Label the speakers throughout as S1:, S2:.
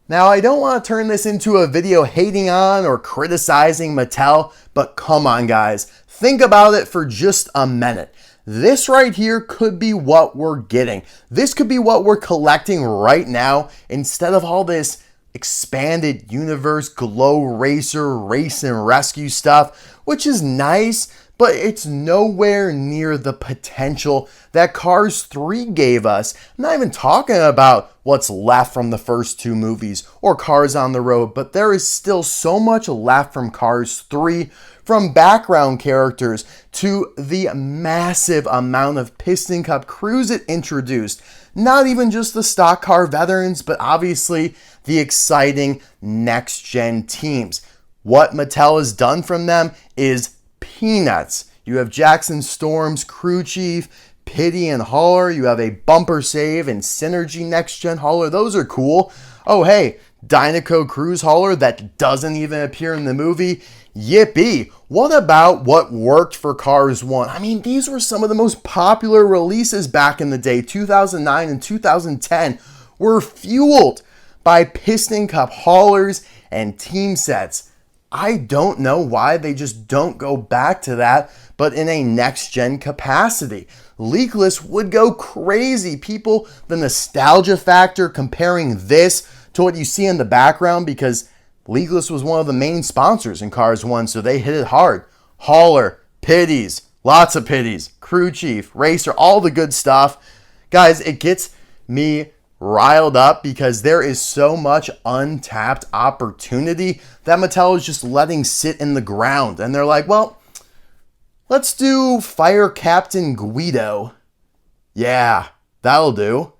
S1: Now, I don't want to turn this into a video hating on or criticizing Mattel, but come on guys, think about it for just a minute. This right here could be what we're getting. This could be what we're collecting right now instead of all this expanded universe, glow racer, race and rescue stuff, which is nice, but it's nowhere near the potential that Cars 3 gave us. I'm not even talking about what's left from the first two movies or Cars on the Road, but there is still so much left from Cars 3, from background characters to the massive amount of Piston Cup crews it introduced. Not even just the stock car veterans, but obviously the exciting next-gen teams. What Mattel has done from them is peanuts. You have Jackson Storm's crew chief, Pitty and Hauler. You have a bumper save and Synergy next-gen hauler. Those are cool. Oh, hey, Dynaco Cruise hauler that doesn't even appear in the movie. Yippee. What about what worked for Cars 1? I mean, these were some of the most popular releases back in the day. 2009 and 2010 were fueled by Piston Cup haulers and team sets. I don't know why they just don't go back to that, but in a next-gen capacity. Leakless would go crazy. People, the nostalgia factor comparing this to what you see in the background, because Leakless was one of the main sponsors in Cars 1, so they hit it hard. Hauler, Pities, lots of Pities, crew chief, racer, all the good stuff. Guys, it gets me riled up because there is so much untapped opportunity that Mattel is just letting sit in the ground. And they're like, well, let's do Fire Captain Guido. Yeah, that'll do.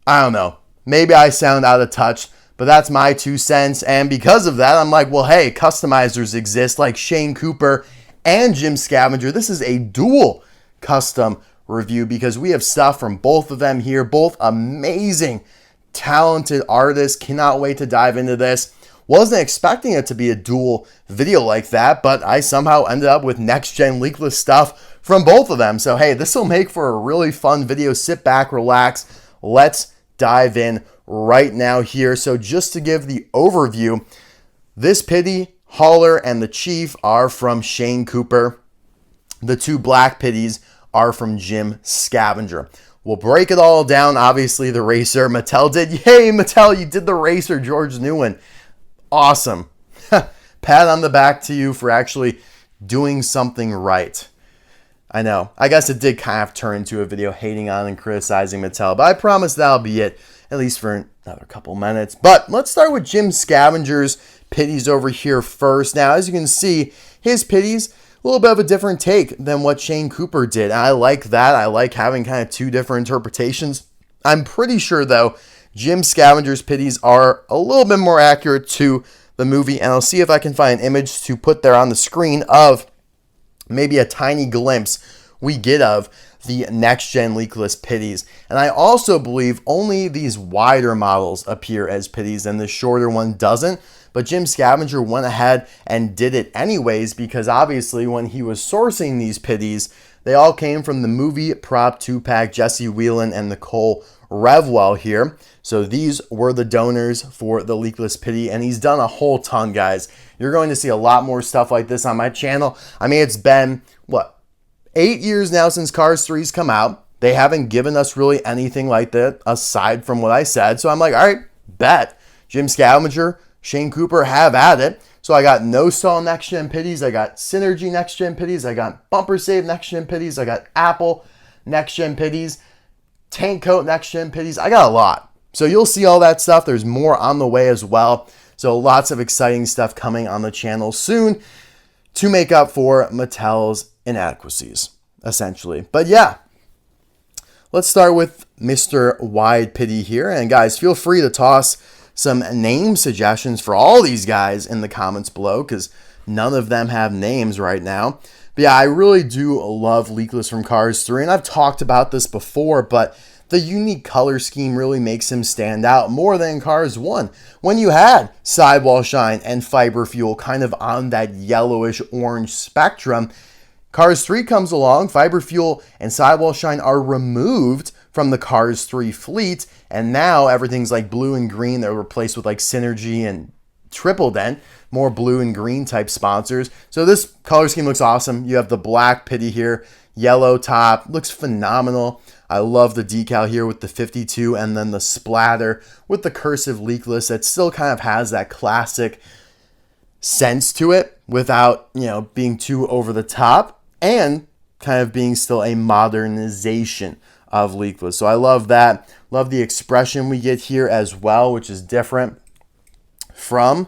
S1: I don't know. Maybe I sound out of touch, but that's my 2 cents. And because of that, I'm like, well, hey, customizers exist like Shane Cooper and Jim Scavenger. This is a dual custom review because we have stuff from both of them here. Both amazing, talented artists. Cannot wait to dive into this. Wasn't expecting it to be a dual video like that, but I somehow ended up with next-gen leakless stuff from both of them. So hey, this will make for a really fun video. Sit back, relax. Let's dive in right now here. So just to give the overview, this Pitty, Hauler, and the Chief are from Shane Cooper. The 2 black Pitties are from Jim Scavenger. We'll break it all down. Obviously, the racer Mattel did. Yay, Mattel, you did the racer, George Newen. Awesome. Pat on the back to you for actually doing something right. I know. I guess it did kind of turn into a video hating on and criticizing Mattel, but I promise that'll be it, at least for another couple minutes. But let's start with Jim Scavenger's Pitties over here first. Now, as you can see, his Pitties, a little bit of a different take than what Shane Cooper did. I like that. I like having kind of 2 different interpretations. I'm pretty sure, though, Jim Scavenger's Pitties are a little bit more accurate to the movie, and I'll see if I can find an image to put there on the screen of maybe a tiny glimpse we get of the next-gen leakless Pitties. And I also believe only these wider models appear as Pitties and the shorter one doesn't. But Jim Scavenger went ahead and did it anyways because obviously when he was sourcing these Pitties, they all came from the movie prop 2-pack Jessie, Wheelin, and Nicole Revwell here. So these were the donors for the leakless Pitty, and he's done a whole ton, guys. You're going to see a lot more stuff like this on my channel. I mean, it's been, 8 years now since Cars 3's come out. They haven't given us really anything like that aside from what I said. So I'm like, all right, bet. Jim Scavenger, Shane Cooper have at it. So I got no stall next gen Pitties. I got Synergy next gen Pitties. I got bumper save next gen Pitties. I got Apple next gen Pitties. Tank coat next gen Pitties. I got a lot. So you'll see all that stuff. There's more on the way as well. So lots of exciting stuff coming on the channel soon to make up for Mattel's inadequacies, essentially. But yeah, let's start with Mr. Wide Pitty here. And guys, feel free to toss some name suggestions for all these guys in the comments below because none of them have names right now. But yeah, I really do love Leakless from Cars 3, and I've talked about this before, but the unique color scheme really makes him stand out more than Cars 1. When you had Sidewall Shine and Fiber Fuel kind of on that yellowish orange spectrum, Cars 3 comes along, Fiber Fuel and Sidewall Shine are removed from the Cars 3 fleet, and now everything's like blue and green. They're replaced with like Synergy and Triple Dent, more blue and green type sponsors. So this color scheme looks awesome. You have the black Pitty here, yellow top, looks phenomenal. I love the decal here with the 52 and then the splatter with the cursive leakless that still kind of has that classic sense to it without, being too over the top and kind of being still a modernization of leakless. So I love that. Love the expression we get here as well, which is different from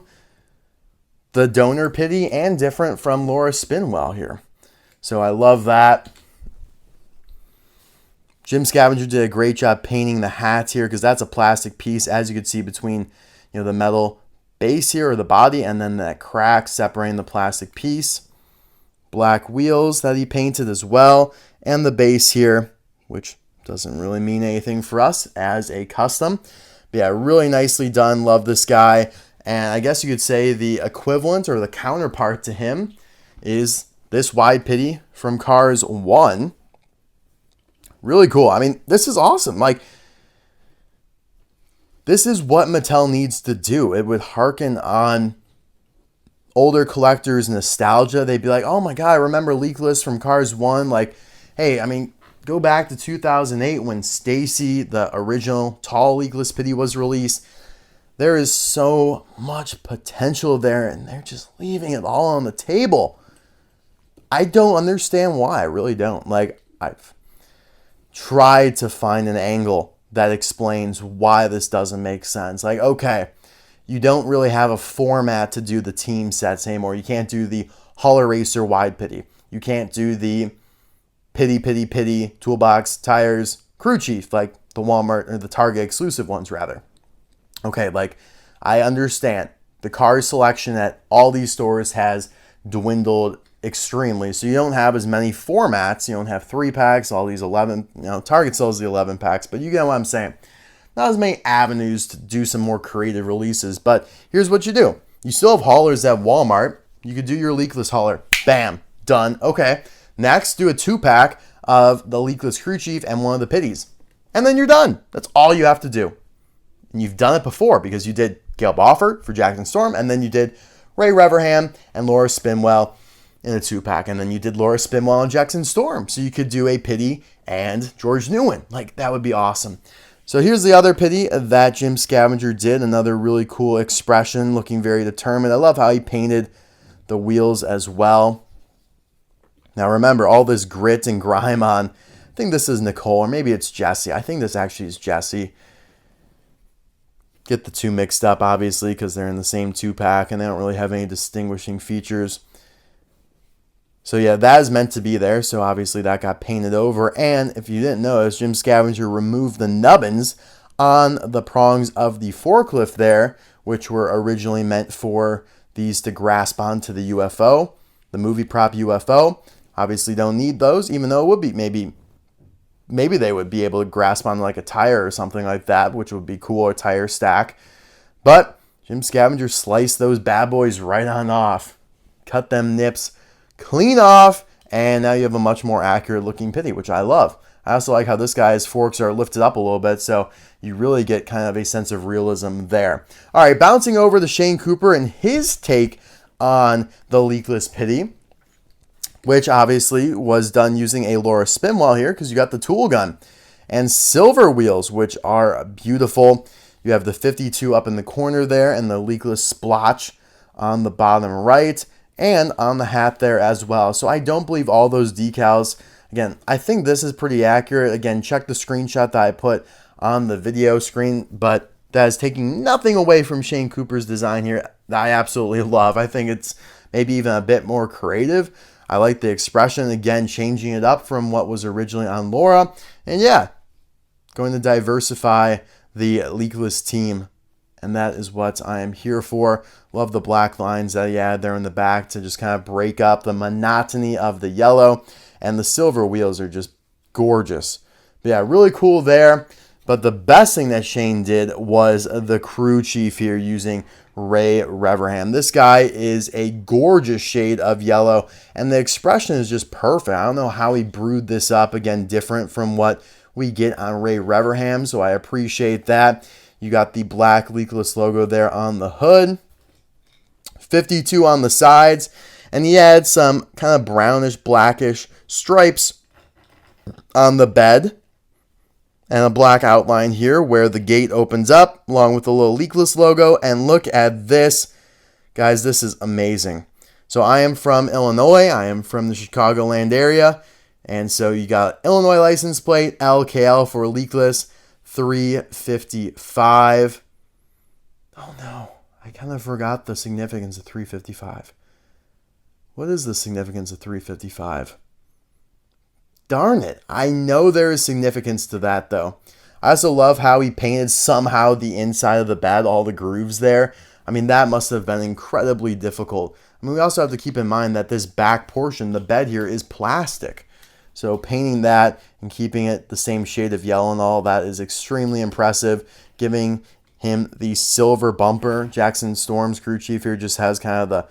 S1: the donor Pitty and different from Laura Spinwell here. So I love that. Jim Scavenger did a great job painting the hats here because that's a plastic piece, as you can see between the metal base here, or the body, and then that crack separating the plastic piece. Black wheels that he painted as well, and the base here, which doesn't really mean anything for us as a custom. But yeah, really nicely done. Love this guy. And I guess you could say the equivalent or the counterpart to him is this wide Pitty from Cars 1. Really cool. I mean, this is awesome. Like, this is what Mattel needs to do. It would harken on older collectors' nostalgia. They'd be like, oh my God, I remember Leakless from Cars 1. Like, hey, I mean, go back to 2008 when Stacy, the original tall Leakless Pitty, was released. There is so much potential there, and they're just leaving it all on the table. I don't understand why. I really don't. Like, I've tried to find an angle that explains why this doesn't make sense. Like, okay, you don't really have a format to do the team sets anymore. You can't do the Hauler Racer wide Pitty. You can't do the Pitty toolbox tires crew chief, like the Walmart or the Target exclusive ones rather. Okay, like, I understand the car selection at all these stores has dwindled extremely. So you don't have as many formats. You don't have 3-packs, all these 11, Target sells the 11 packs, but you get what I'm saying. Not as many avenues to do some more creative releases, but here's what you do. You still have haulers at Walmart. You could do your leakless hauler. Bam, done. Okay, next, do a 2-pack of the leakless crew chief and one of the Pitties. And then you're done. That's all you have to do. And you've done it before because you did Gail Boffert for Jackson Storm, and then you did Ray Reverham and Laura Spinwell in a 2-pack, and then you did Laura Spinwell and Jackson Storm. So you could do a Pitty and George Newen. Like, that would be awesome. So here's the other Pitty that Jim Scavenger did. Another really cool expression, looking very determined. I love how he painted the wheels as well. Now remember, all this grit and grime on, I think this is Nicole, or maybe it's Jessie. I think this actually is Jessie. Get the two mixed up, obviously, because they're in the same 2-pack and they don't really have any distinguishing features. So yeah, that is meant to be there. So obviously that got painted over. And if you didn't notice, Jim Scavenger removed the nubbins on the prongs of the forklift there, which were originally meant for these to grasp onto the UFO, the movie prop UFO. Obviously don't need those, even though it would be maybe they would be able to grasp on like a tire or something like that, which would be cool, a tire stack. But Jim Scavenger sliced those bad boys right on off, cut them nips clean off, and now you have a much more accurate looking Pitty, which I love. I also like how this guy's forks are lifted up a little bit, so you really get kind of a sense of realism there. All right, bouncing over to Shane Cooper and his take on the leakless Pitty, which obviously was done using a Laura Spinwell here because you got the tool gun and silver wheels, which are beautiful. You have the 52 up in the corner there and the leakless splotch on the bottom right and on the hat there as well. So I don't believe all those decals. Again, I think this is pretty accurate. Again, check the screenshot that I put on the video screen, but that is taking nothing away from Shane Cooper's design here that I absolutely love. I think it's maybe even a bit more creative. I like the expression, again, changing it up from what was originally on Laura. And yeah, going to diversify the leakless team. And that is what I am here for. Love the black lines that he had there in the back to just kind of break up the monotony of the yellow. And the silver wheels are just gorgeous. But yeah, really cool there. But the best thing that Shane did was the crew chief here using Ray Reverham. This guy is a gorgeous shade of yellow, and the expression is just perfect. I don't know how he brewed this up. Again, different from what we get on Ray Reverham, so I appreciate that. You got the black leakless logo there on the hood. 52 on the sides, and he had some kind of brownish, blackish stripes on the bed, and a black outline here where the gate opens up, along with the little leakless logo. And look at this. Guys, this is amazing. So I am from Illinois. I am from the Chicagoland area. And so you got Illinois license plate, LKL for leakless, 355. Oh no, I kind of forgot the significance of 355. What is the significance of 355? Darn it. I know there is significance to that though. I also love how he painted somehow the inside of the bed, all the grooves there. I mean, that must have been incredibly difficult. I mean, we also have to keep in mind that this back portion, the bed here, is plastic. So painting that and keeping it the same shade of yellow and all that is extremely impressive. Giving him the silver bumper. Jackson Storm's crew chief here just has kind of the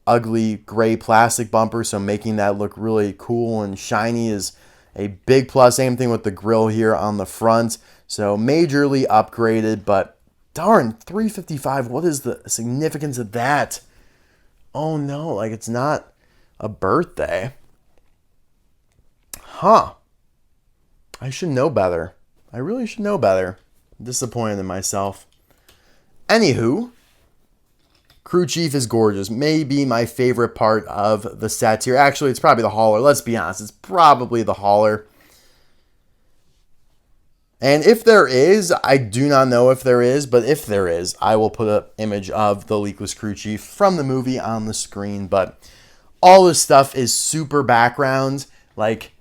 S1: ugly gray plastic bumper. So making that look really cool and shiny is a big plus. Same thing with the grill here on the front. So majorly upgraded, but darn, 355. What is the significance of that? Oh no, like it's not a birthday. Huh. I should know better. I really should know better. I'm disappointed in myself. Anywho, crew chief is gorgeous. Maybe my favorite part of the set here. Actually, it's probably the hauler. Let's be honest. It's probably the hauler. And if there is, I do not know if there is, but if there is, I will put an image of the leakless crew chief from the movie on the screen. But all this stuff is super background. Like,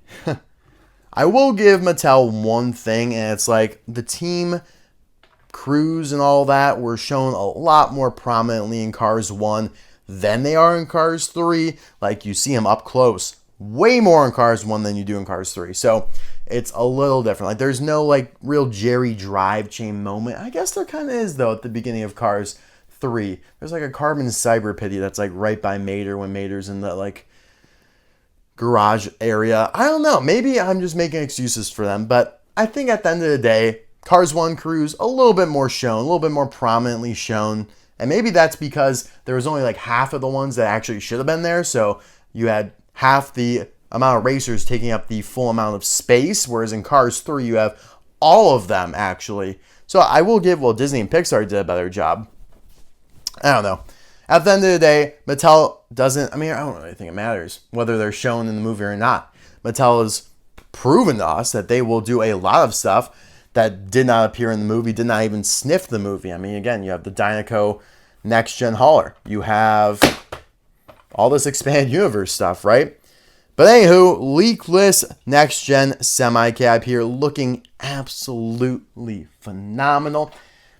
S1: I will give Mattel one thing, and it's like the team crews and all that were shown a lot more prominently in Cars 1 than they are in Cars 3. Like, you see them up close way more in Cars 1 than you do in Cars 3. So it's a little different. Like, there's no like real Jerry drive chain moment. I guess there kind of is though at the beginning of Cars 3. There's like a carbon cyber pitty that's like right by Mater when Mater's in the like garage area. I don't know. Maybe I'm just making excuses for them, but I think at the end of the day, Cars 1 crews a little bit more shown, a little bit more prominently shown. And maybe that's because there was only like half of the ones that actually should have been there. So you had half the amount of racers taking up the full amount of space, whereas in Cars 3 you have all of them actually. So I will give, well, Disney and Pixar did a better job. I don't know. At the end of the day, Mattel doesn't, I mean, I don't really think it matters whether they're shown in the movie or not. Mattel has proven to us that they will do a lot of stuff that did not appear in the movie, did not even sniff the movie. I mean, again, you have the Dynaco Next Gen hauler. You have all this expanded universe stuff, right? But anywho, leakless Next Gen semi-cab here looking absolutely phenomenal.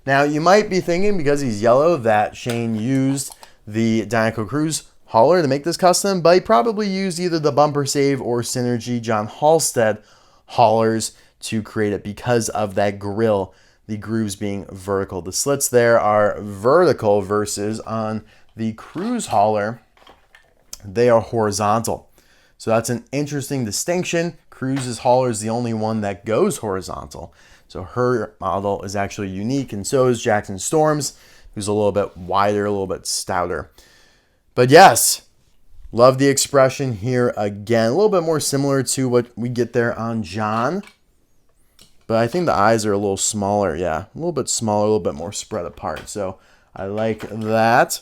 S1: Now, you might be thinking, because he's yellow, that Shane used the Dynaco Cruise hauler to make this custom, but he probably used either the Bumper Save or Synergy John Halstead haulers to create it because of that grill, the grooves being vertical. The slits there are vertical versus on the Cruise hauler, they are horizontal. So that's an interesting distinction. Cruise's hauler is the only one that goes horizontal. So her model is actually unique, and so is Jackson Storm's, who's a little bit wider, a little bit stouter. But yes, love the expression here again. A little bit more similar to what we get there on John. But I think the eyes are a little smaller. Yeah, a little bit smaller, a little bit more spread apart. So I like that.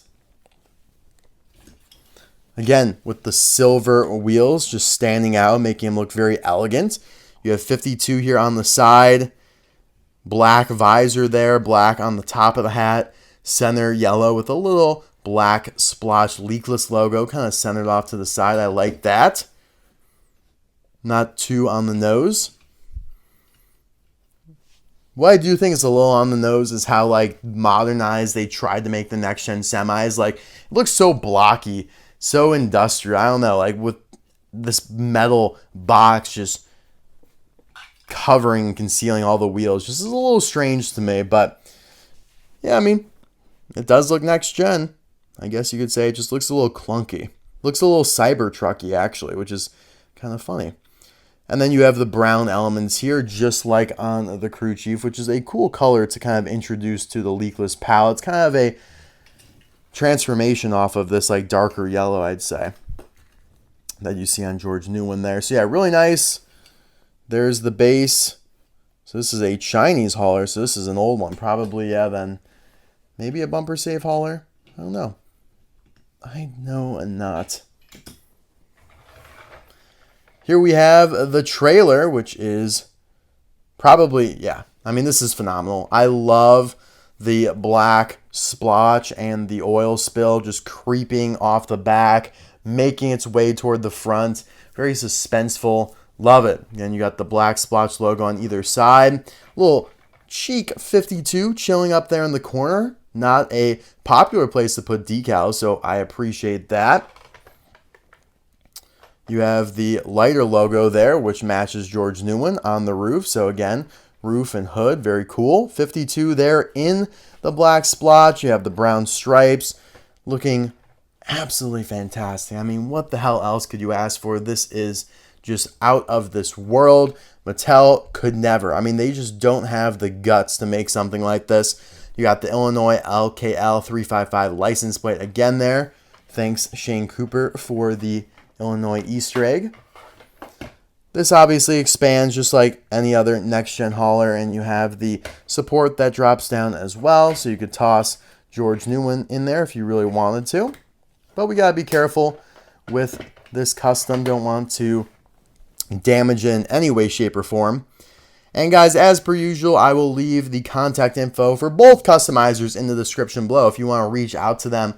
S1: Again, with the silver wheels just standing out, making them look very elegant. You have 52 here on the side. Black visor there, black on the top of the hat. Center yellow with a little black splotch leakless logo kind of centered off to the side. I like that. Not too on the nose. What I do think is a little on the nose is how like modernized they tried to make the next gen semis. Like, it looks so blocky, so industrial. I don't know, like with this metal box just covering and concealing all the wheels. Just is a little strange to me, but yeah, I mean, it does look next gen. I guess you could say it just looks a little clunky. Looks a little Cybertrucky actually, which is kind of funny. And then you have the brown elements here, just like on the Crew Chief, which is a cool color to kind of introduce to the leakless palette. It's kind of a transformation off of this like darker yellow, I'd say, that you see on George Newman there. So yeah, really nice. There's the base. So this is a Chinese hauler, so this is an old one. Probably, yeah, then maybe a bumper safe hauler. I don't know. I know not. Here we have the trailer, which is probably, yeah, I mean, this is phenomenal. I love the black splotch and the oil spill just creeping off the back, making its way toward the front. Very suspenseful. Love it. Again, you got the black splotch logo on either side. Little chic 52 chilling up there in the corner. Not a popular place to put decals, so I appreciate that. You have the lighter logo there, which matches George Newman on the roof. So again, roof and hood, very cool. 52 there in the black splotch. You have the brown stripes, looking absolutely fantastic. I mean, what the hell else could you ask for? This is just out of this world. Mattel could never. I mean, they just don't have the guts to make something like this. You got the Illinois LKL 355 license plate again there. Thanks, Shane Cooper, for the Illinois Easter egg. This obviously expands just like any other next-gen hauler, and you have the support that drops down as well, so you could toss George Newman in there if you really wanted to. But we got to be careful with this custom. Don't want to damage it in any way, shape, or form. And guys, as per usual, I will leave the contact info for both customizers in the description below if you want to reach out to them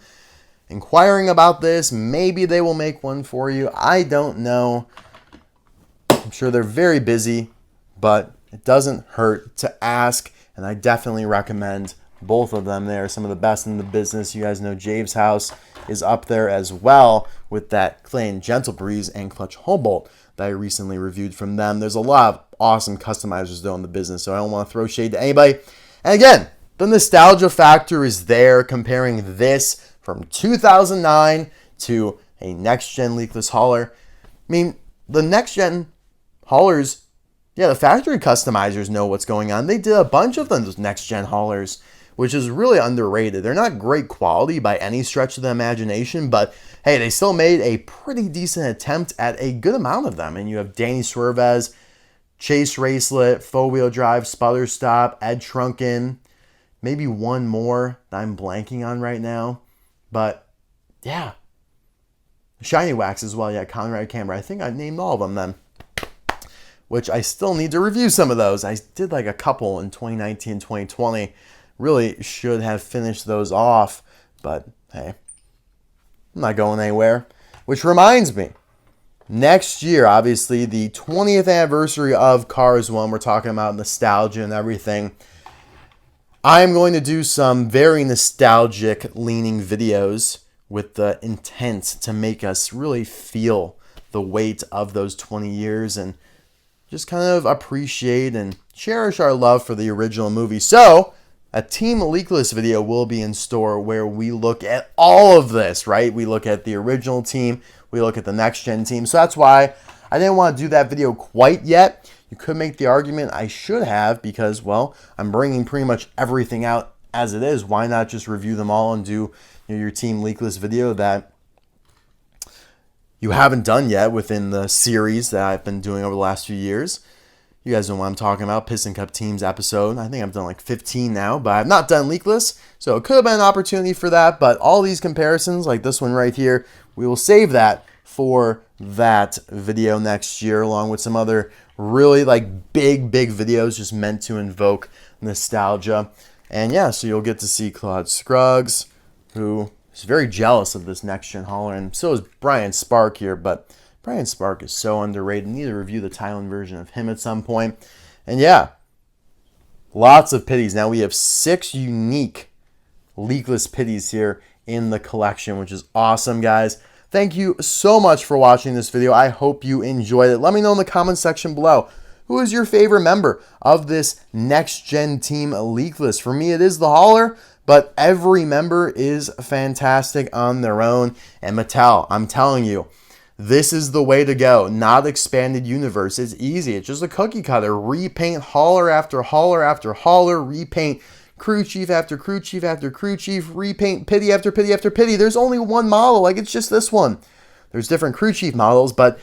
S1: inquiring about this. Maybe they will make one for you. I don't know. I'm sure they're very busy, but it doesn't hurt to ask, and I definitely recommend both of them. They are some of the best in the business. You guys know Jave's House is up there as well with that Clay and Gentle Breeze and Clutch Humboldt that I recently reviewed from them. There's a lot of awesome customizers though in the business, so I don't want to throw shade to anybody. And again, the nostalgia factor is there, comparing this from 2009 to a next-gen leakless hauler. I mean, the next-gen haulers, yeah, the factory customizers know what's going on. They did a bunch of those next-gen haulers, which is really underrated. They're not great quality by any stretch of the imagination, but hey, they still made a pretty decent attempt at a good amount of them. And you have Danny Swervez, Chase Racelet, Faux Wheel Drive, Sputter Stop, Ed Trunken, maybe one more that I'm blanking on right now. But yeah, Shiny Wax as well. Yeah, Conrad Camera. I think I named all of them then, which I still need to review some of those. I did like a couple in 2019, 2020. Really should have finished those off, but hey, I'm not going anywhere. Which reminds me, next year, obviously, the 20th anniversary of Cars 1, we're talking about nostalgia and everything. I'm going to do some very nostalgic leaning videos with the intent to make us really feel the weight of those 20 years and just kind of appreciate and cherish our love for the original movie. So a Team Leakless video will be in store where we look at all of this, right? We look at the original team, we look at the next gen team. So that's why I didn't want to do that video quite yet. You could make the argument I should have because, well, I'm bringing pretty much everything out as it is. Why not just review them all and do your Team Leakless video that you haven't done yet within the series that I've been doing over the last few years. You guys know what I'm talking about, Piston Cup Teams episode. I think I've done like 15 now, but I've not done Leakless, so it could have been an opportunity for that, but all these comparisons, like this one right here, we will save that for that video next year, along with some other really like big videos just meant to invoke nostalgia. And yeah, so you'll get to see Claude Scruggs, who is very jealous of this next-gen hauler, and so is Brian Spark here, but Brian Spark is so underrated. I need to review the Thailand version of him at some point. And yeah, lots of pitties. Now we have 6 unique leakless pitties here in the collection, which is awesome, guys. Thank you so much for watching this video. I hope you enjoyed it. Let me know in the comment section below, who is your favorite member of this next-gen team leakless? For me, it is the hauler, but every member is fantastic on their own. And Mattel, I'm telling you, this is the way to go. Not expanded universe. It's easy. It's just a cookie cutter. Repaint hauler after hauler after hauler. Repaint crew chief after crew chief after crew chief. Repaint pitty after pitty after pitty. There's only one model. Like, it's just this one. There's different crew chief models, but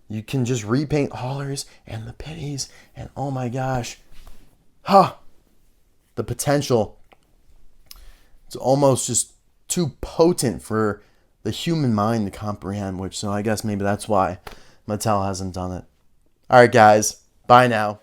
S1: you can just repaint haulers and the pitties. And oh my gosh. The potential. It's almost just too potent for the human mind to comprehend, which, so I guess maybe that's why Mattel hasn't done it. All right, guys. Bye now.